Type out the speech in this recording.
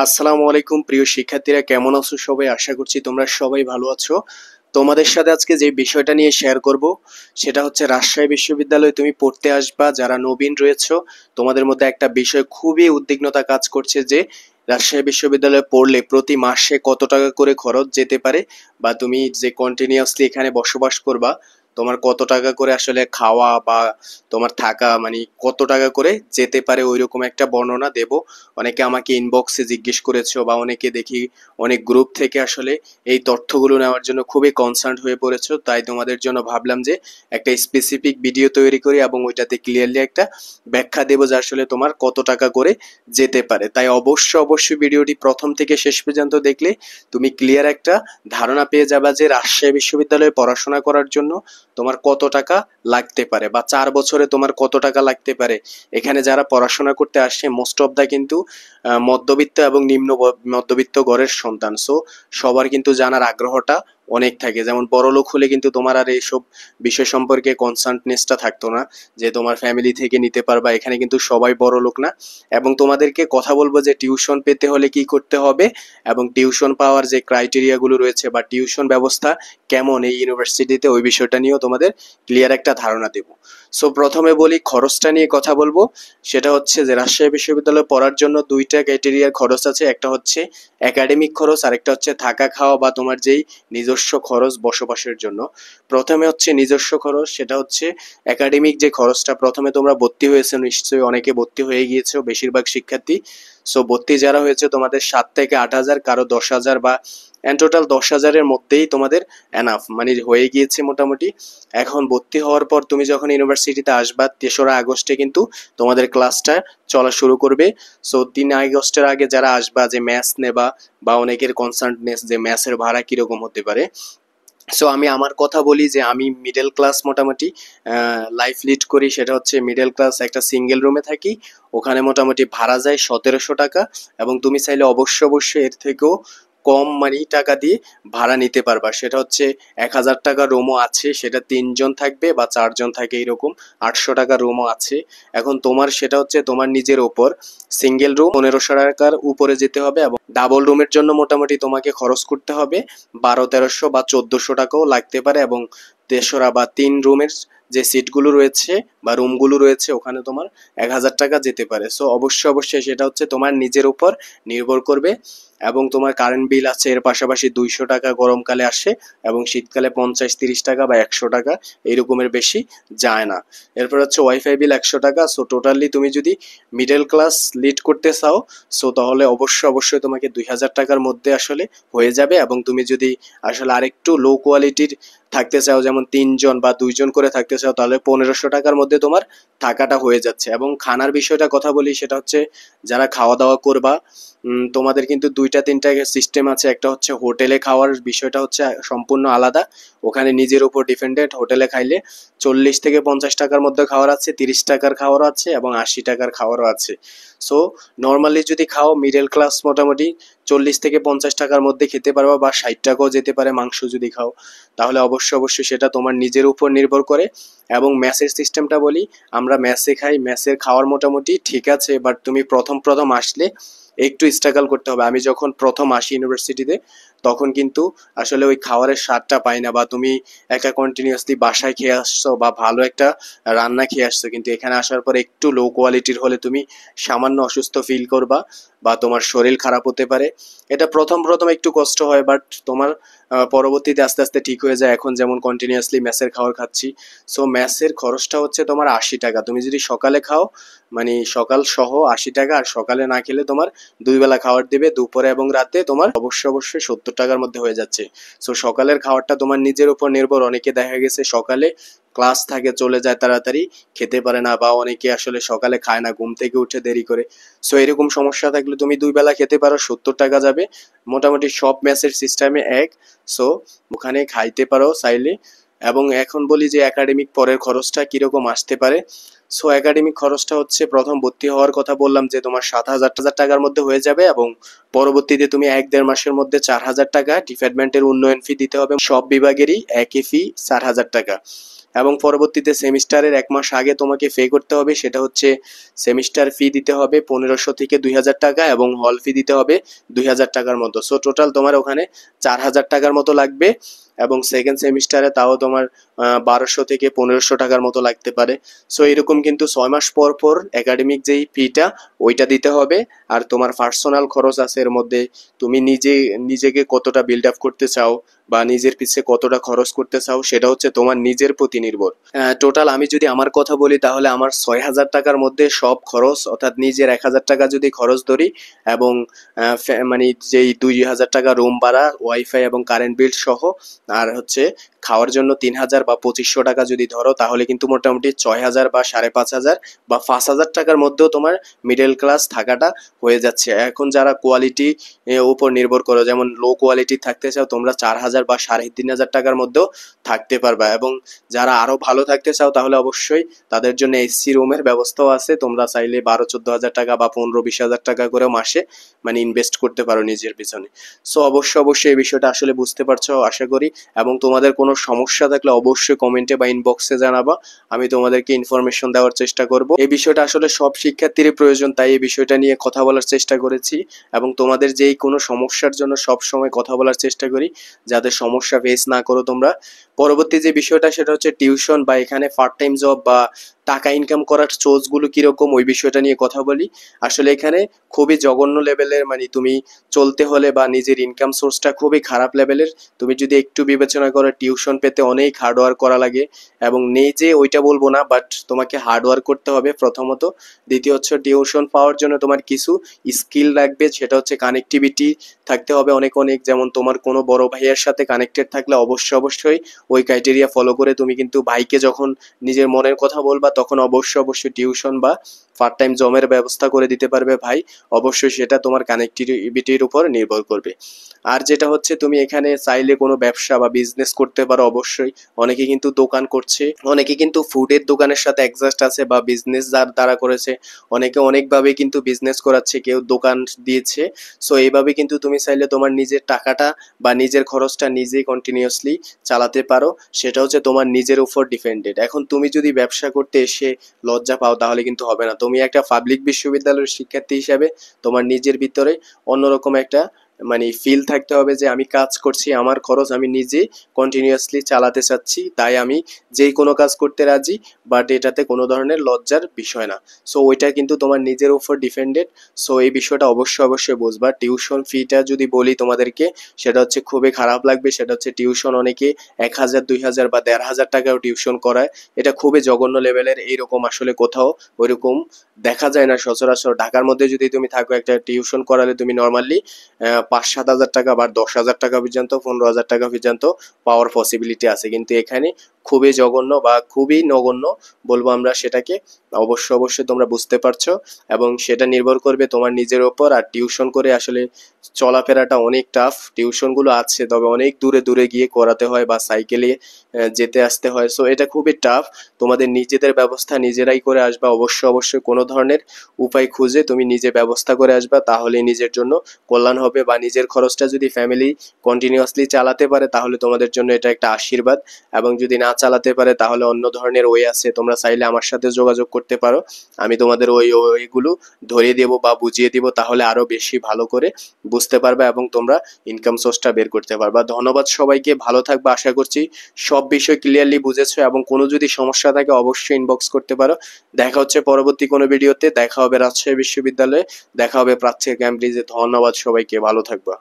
আসসালামু আলাইকুম প্রিয় শিক্ষার্থীরা, কেমন আছো সবাই? আশা করছি তোমরা সবাই ভালো আছো। তোমাদের সাথে আজকে যে বিষয়টা নিয়ে শেয়ার করব সেটা হচ্ছে রাজশাহী বিশ্ববিদ্যালয়ে তুমি পড়তে আসবা, যারা নবীন রয়েছো তোমাদের মধ্যে একটা বিষয় খুবই উদ্বিগ্নতা কাজ করছে যে রাজশাহী বিশ্ববিদ্যালয়ে পড়লে প্রতি মাসে কত টাকা করে খরচ যেতে পারে, বা তুমি যে কন্টিনিউয়াসলি এখানে বসবাস করবা তোমার কত টাকা করে আসলে খাওয়া বা তোমার থাকা মানে কত টাকা করে যেতে পারে, ওইরকম একটা বর্ণনা দেব। অনেকে আমাকে ইনবক্সে জিজ্ঞেস করেছো বা অনেকে দেখি অনেক গ্রুপ থেকে আসলে এই তথ্যগুলো নেওয়ার জন্য খুবই কনসার্ন হয়ে পড়েছো, তাই তোমাদের জন্য ভাবলাম যে একটা স্পেসিফিক ভিডিও তৈরি করি এবং ওইটাতে ক্লিয়ারলি একটা ব্যাখ্যা দেবো যে আসলে তোমার কত টাকা করে যেতে পারে। তাই অবশ্যই ভিডিওটি প্রথম থেকে শেষ পর্যন্ত দেখলে তুমি ক্লিয়ার একটা ধারণা পেয়ে যাবা যে রাজশাহী বিশ্ববিদ্যালয়ে পড়াশোনা করার জন্য তোমার কত টাকা লাগতে পারে, বা 4 বছরে তোমার কত টাকা লাগতে পারে। এখানে যারা পড়াশোনা করতে আসছে মোস্ট অফ দা কিন্তু মধ্যবিত্ত এবং নিম্ন মধ্যবিত্ত ঘরের সন্তান। সো সবার কিন্তু জানার আগ্রহটা অনেক থাকে। যেমন বড়লোক হলে কিন্তু তোমার আর এইসব বিষয় সম্পর্কে কনসার্ননেসটা থাকতো না যে তোমার ফ্যামিলি থেকে নিতে পারবা। এখানে কিন্তু সবাই বড়লোক না। এবং তোমাদেরকে কথা বলবো যে টিউশন পেতে হলে কি করতে হবে এবং টিউশন পাওয়ার যে ক্রাইটেরিয়াগুলো রয়েছে বা টিউশন ব্যবস্থা কেমন এই ইউনিভার্সিটিতে, ওই বিষয়টা নিয়েও তোমাদের ক্লিয়ার একটা ধারণা দেব। সো প্রথমে বলি খরচটা নিয়ে কথা বলবো। সেটা হচ্ছে যে রাজশাহী বিশ্ববিদ্যালয়ে পড়ার জন্য দুইটা ক্রাইটেরিয়ার খরচ আছে। একটা হচ্ছে একাডেমিক খরচ, আরেকটা হচ্ছে থাকা খাওয়া বা তোমার যেই নিজস্ব খরচ বসবাসের জন্য। প্রথমে হচ্ছে নিজস্ব খরচ, সেটা হচ্ছে একাডেমিক যে খরচটা। প্রথমে তোমরা ভর্তি হয়েছে নিশ্চয়ই, অনেকে ভর্তি হয়ে গিয়েছো, বেশিরভাগ শিক্ষার্থী। সো ভর্তি যারা হয়েছে তোমাদের 7 থেকে 8 হাজার, কারো 10 হাজার, বা টোটাল 10 হাজারের মধ্যেই তোমাদের এনাফ মানে হয়ে গিয়েছে মোটামুটি। এখন ভর্তি হওয়ার পর তুমি যখন ইউনিভার্সিটিতে আসবা 3রা আগস্টে কিন্তু তোমাদের ক্লাসটা চলা শুরু করবে। সো 3 আগস্টের আগে যারা আসবা, যে ম্যাথস নেবা বা অনেকের কনসার্ননেস যে ম্যাথসের ভাড়া কিরকম হতে পারে। সো আমি আমার কথা বলি যে আমি মিডল ক্লাস মোটামুটি লাইফ লিড করি। সেটা হচ্ছে মিডল ক্লাস, একটা সিঙ্গেল রুমে থাকি। ওখানে মোটামুটি ভাড়া যায় 1700 টাকা। এবং তুমি চাইলে অবশ্যই এর থেকেও কম মানে টাকা দিয়ে ভাড়া নিতে পারবা। সেটা হচ্ছে 1000 টাকা রুমও আছে, সেটা 3 জন থাকবে বা 4 জন থাকে এরকম। 800 টাকা রুমও আছে। এখন তোমার সেটা হচ্ছে তোমার নিজের ওপর। সিঙ্গেল রুম 1500 টাকার উপরে যেতে হবে, এবং ডাবল রুমের জন্য মোটামুটি তোমাকে খরচ করতে হবে 1200-1300 বা 1400 টাকাও লাগতে পারে। এবং 3রা বা 3 রুমের যে সিটগুলো রয়েছে বা রুমগুলো রয়েছে ওখানে তোমার 1000 টাকা যেতে পারে। সো অবশ্যই সেটা হচ্ছে তোমার নিজের উপর নির্ভর করবে। এবং তোমার কারেন্ট বিল আছে, এর পাশাপাশি 200 টাকা গরমকালে আসে, এবং শীতকালে 50-30 টাকা বা 100 টাকা, এইরকমের বেশি যায় না। এরপর হচ্ছে ওয়াইফাই বিল 100 টাকা। সো টোটালি তুমি যদি মিডল ক্লাস লিড করতে চাও, সো তাহলে অবশ্যই তোমাকে 2000 টাকার মধ্যে আসলে হয়ে যাবে। এবং তুমি যদি আসলে আরেকটু লো কোয়ালিটির থাকতে চাও, যেমন 3 জন বা 2 জন করে থাকতে চাও, তাহলে 1500 টাকার মধ্যে তোমার থাকাটা হয়ে যাচ্ছে। এবং খানার বিষয়টা কথা বলি, সেটা হচ্ছে যারা খাওয়া দাওয়া করবা, তোমাদের কিন্তু 2-3টা সিস্টেম আছে। একটা হচ্ছে হোটেলে খাওয়ার বিষয়টা হচ্ছে সম্পূর্ণ আলাদা। ওখানে নিজের উপর ডিপেন্ডেন্ট। হোটেলে খাইলে 40 থেকে 50 টাকার মধ্যে খাওয়ার আছে, 30 টাকার খাওয়ারও আছে, এবং 80 টাকার খাওয়ারও আছে। সো নর্মালি যদি খাও মিডল ক্লাস মোটামুটি 40 থেকে 50 টাকার মধ্যে খেতে পারবা, বা 60 টাকাও যেতে পারে মাংস যদি খাও। তাহলে অবশ্যই সেটা তোমার নিজের উপর নির্ভর করে। এবং ম্যাসের সিস্টেমটা বলি, আমরা ম্যাসে খাই। ম্যাসের খাওয়ার মোটামুটি ঠিক আছে, বাট তুমি প্রথম আসলে একটু স্ট্রাগল করতে হবে। আমি যখন প্রথম আসি ইউনিভার্সিটিতে তখন কিন্তু আসলে ওই খাবারের স্বাদটা পাই না, বা তুমি একটা কন্টিনিউয়াসলি বাসায় খেয়ে আসছো বা ভালো একটা রান্না খেয়ে আসছো, কিন্তু এখানে আসার পর একটু লো কোয়ালিটির হলে তুমি সামান্য অসুস্থ ফিল করবা বা তোমার শরীর খারাপ হতে পারে। এটা প্রথম একটু কষ্ট হয়, বাট তোমার পরবর্তীতে আস্তে ঠিক হয়ে যায়। এখন যেমন কন্টিনিউয়াসলি মেসের খাবার খাচ্ছি। সো মেসের খরচটা হচ্ছে তোমার 80 টাকা। তুমি যদি সকালে খাও মানে সকাল সহ 80 টাকা, আর সকালে না খেলে তোমার 2 বেলা খাবার দিবে, দুপুরে এবং রাতে তোমার অবশ্যই 70 টাকার মধ্যে হয়ে যাচ্ছে। সো সকালের খাবারটা তোমার নিজের উপর নির্ভর। অনেকে দেখা গেছে সকালে ক্লাস থাকে, চলে যায় তাড়াতাড়ি, খেতে পারে না, বা অনেকে আসলে সকালে খায় না, ঘুম থেকে উঠে দেরি করে। সো এরকম সমস্যা থাকলে তুমি 2 বেলা খেতে পারো, 70 টাকা যাবে। মোটামুটি সব মেসের সিস্টেমে এক। সো ওখানে খাইতে পারো চাইলে। এবং এখন বলি যে একাডেমিক পরের খরচটা কিরকম আসতে পারে। সো একাডেমিক খরচটা হচ্ছে প্রথম ভর্তি হওয়ার কথা বললাম যে তোমার 7,000 টাকার মধ্যে হয়ে যাবে, এবং পরবর্তীতে তুমি 1-1.5 মাসের মধ্যে 4,000 টাকা ডিপার্টমেন্টের উন্নয়ন ফি দিতে হবে। সব বিভাগেরই একই ফি 4,000 টাকা। এবং পরবর্তীতে সেমিস্টারের 1 মাস আগে তোমাকে পে করতে হবে, সেটা হচ্ছে সেমিস্টার ফি দিতে হবে 1500 থেকে 2000 টাকা এবং হল ফি দিতে হবে 2000 টাকার মতো। সো টোটাল তোমার ওখানে 4000 টাকার মতো লাগবে এবং সেকেন্ড সেমিস্টারে তাও তোমার 1200 থেকে 1500 টাকার মতো লাগতে পারে। সো এরকম কিন্তু 6 মাস পর পর একাডেমিক যেই ফিটা ওইটা দিতে হবে। আর তোমার পার্সোনাল খরচ আছে এর মধ্যে, তুমি নিজেকে কতটা বিল্ড আপ করতে চাও বা নিজের পিছে কতটা খরচ করতে চাও সেটা হচ্ছে তোমার নিজের প্রতি নির্ভর। টোটাল আমি যদি আমার কথা বলি তাহলে আমার 6000 টাকার মধ্যে সব খরচ, অর্থাৎ নিজের 1000 টাকা যদি খরচ ধরি এবং মানে যেই 2000 টাকা রুম ভাড়া, ওয়াইফাই এবং কারেন্ট বিল সহ, আর হচ্ছে খাওয়ার জন্য 3000 বা 2500 টাকা যদি ধরো, তাহলে কিন্তু মোটামুটি 6000 বা 5500 বা 5000 টাকার মধ্যেও তোমার মিডল ক্লাস থাকাটা হয়ে যাচ্ছে। এখন যারা কোয়ালিটি উপর নির্ভর করো, যেমন লো কোয়ালিটি থাকতে চাও তোমরা 4000 বা 3500 টাকার মধ্যেও থাকতে পারবা। এবং যারা আরো ভালো থাকতে চাও তাহলে অবশ্যই তাদের জন্য এসি রুমের ব্যবস্থাও আছে, তোমরা চাইলে 12-14 হাজার টাকা বা 15-20 হাজার টাকা করে মাসে মানে ইনভেস্ট করতে পারো নিজের পিছনে। সো অবশ্যই এই বিষয়টা আসলে বুঝতে পারছো আশা করি। এবং তোমাদের কোনো সমস্যা থাকলে অবশ্যই কমেন্টে বা ইনবক্সে জানাবা, আমি তোমাদেরকে ইনফরমেশন দেওয়ার চেষ্টা করব। এই বিষয়টা আসলে সব শিক্ষার্থীরই প্রয়োজন, তাই এই বিষয়টা নিয়ে কথা বলার চেষ্টা করেছি এবং তোমাদের যেই কোনো সমস্যার জন্য সব সময় কথা বলার চেষ্টা করি, যাতে সমস্যা ফেস না করো তোমরা। পরবর্তী যে বিষয়টা সেটা হচ্ছে টিউশন বা এখানে পার্ট টাইম জব বা টাকা ইনকাম করার সোর্স গুলো কিরকম, ওই বিষয়টা নিয়ে কথা বলি। আসলে এখানে খুবই জঘন্য লেভেলের, মানে তুমি চলতে হলে বা নিজের ইনকাম সোর্সটা খুবই খারাপ লেভেলের। তুমি যদি একটু বিবেচনা করো, টিউশন পেতে অনেক হার্ডওয়ার্ক করা লাগে এবং নিজে ওইটা বলবো না, বাট তোমাকে হার্ডওয়ার্ক করতে হবে প্রথমত। দ্বিতীয় হচ্ছে টিউশন পাওয়ার জন্য তোমার কিছু স্কিল লাগবে, সেটা হচ্ছে কানেক্টিভিটি থাকতে হবে অনেক অনেক। যেমন তোমার কোনো বড় ভাইয়ের সাথে কানেক্টেড থাকলে অবশ্যই ওই ক্রাইটেরিয়া ফলো করে তুমি কিন্তু ভাইকে যখন নিজের মনের কথা বলবা তখন অবশ্যই টিউশন বা পার্ট টাইম জবের ব্যবস্থা করে দিতে পারবে ভাই। অবশ্যই সেটা তোমার কানেক্টিভিটির উপর নির্ভর করবে। আর যেটা হচ্ছে তুমি এখানে চাইলে কোনো ব্যবসা বা বিজনেস করতে পারো অবশ্যই। অনেকে কিন্তু দোকান করছে, অনেকে কিন্তু ফুডের দোকানের সাথে অ্যাডজাস্ট আছে বা বিজনেস যার দ্বারা করেছে, অনেকে অনেকভাবে কিন্তু বিজনেস করাচ্ছে, কেউ দোকান দিয়েছে। সো এইভাবে কিন্তু তুমি চাইলে তোমার নিজের টাকাটা বা নিজের খরচটা নিজেই কন্টিনিউয়াসলি চালাতে পারো, সেটা হচ্ছে তোমার নিজের উপর ডিপেন্ডেড। এখন তুমি যদি ব্যবসা করতে এসে লজ্জা পাও তাহলে কিন্তু হবে না। তুমি একটা পাবলিক বিশ্ববিদ্যালয়ের শিক্ষার্থী হিসাবে তোমার নিজের ভিতরে অন্যরকম একটা মানে ফিল থাকতে হবে যে আমি কাজ করছি, আমার খরচ আমি নিজে কন্টিনিউয়াসলি চালাতে চাচ্ছি, তাই আমি যেই কোনো কাজ করতে রাজি, বাট এটাতে কোনো ধরনের লজ্জার বিষয় না। সো ওইটা কিন্তু তোমার নিজের উপর ডিপেন্ডেড। সো এই বিষয়টা অবশ্যই বুঝবা। টিউশন ফিটা যদি বলি তোমাদেরকে, সেটা হচ্ছে খুবই খারাপ লাগবে। সেটা হচ্ছে টিউশন অনেকে 1000, 2000 বা 1500 টাকাও টিউশন করায়, এটা খুবই জঘন্য লেভেলের। এইরকম আসলে কোথাও ওইরকম দেখা যায় না সচরাচর। ঢাকার মধ্যে যদি তুমি থাকো, একটা টিউশন করালে তুমি নর্মালি 5-7 হাজার টাকা বা 10,000 টাকা পর্যন্ত, 15,000 টাকা পর্যন্ত পাওয়ার পসিবিলিটি আছে, কিন্তু এখানে খুবই জঘন্য বা খুবই নগণ্য বলবো আমরা সেটাকে। অবশ্যই তোমরা বুঝতে পারছো এবং সেটা নির্ভর করবে তোমার নিজের ওপর। আর টিউশন করে আসলে চলাফেরাটা অনেক টাফ। টিউশনগুলো আছে তবে অনেক দূরে গিয়ে করাতে হয় বা সাইকেলে যেতে আসতে হয়। সো এটা খুবই টাফ। তোমাদের নিজেদের ব্যবস্থা নিজেরাই করে আসবা। অবশ্যই কোনো ধরনের উপায় খুঁজে তুমি নিজে ব্যবস্থা করে আসবা, তাহলে নিজের জন্য কল্যাণ হবে। বা নিজের খরচটা যদি ফ্যামিলি কন্টিনিউয়াসলি চালাতে পারে তাহলে তোমাদের জন্য এটা একটা আশীর্বাদ। এবং যদি না চালাতে পারে তাহলে অন্য ধরনের ওয়ে আছে, তোমরা চাইলে আমার সাথে যোগাযোগ করতে পারো, আমি তোমাদের ওই ওয়েগুলো ধরিয়ে দেবো বা বুঝিয়ে দিব, তাহলে আরো বেশি ভালো করে বুঝতে পারবে এবং তোমরা ইনকাম সোর্সটা বের করতে পারবা। ধন্যবাদ সবাইকে, ভালো থাকবে। আশা করছি সব বিষয় ক্লিয়ারলি বুঝেছো এবং কোনো যদি সমস্যা থাকে অবশ্যই ইনবক্স করতে পারো। দেখা হচ্ছে পরবর্তী কোনো ভিডিওতে। দেখা হবে রাজশাহী বিশ্ববিদ্যালয়ে, দেখা হবে প্রাচ্যের ক্যামব্রিজে। ধন্যবাদ সবাইকে, ভালো থাকবা।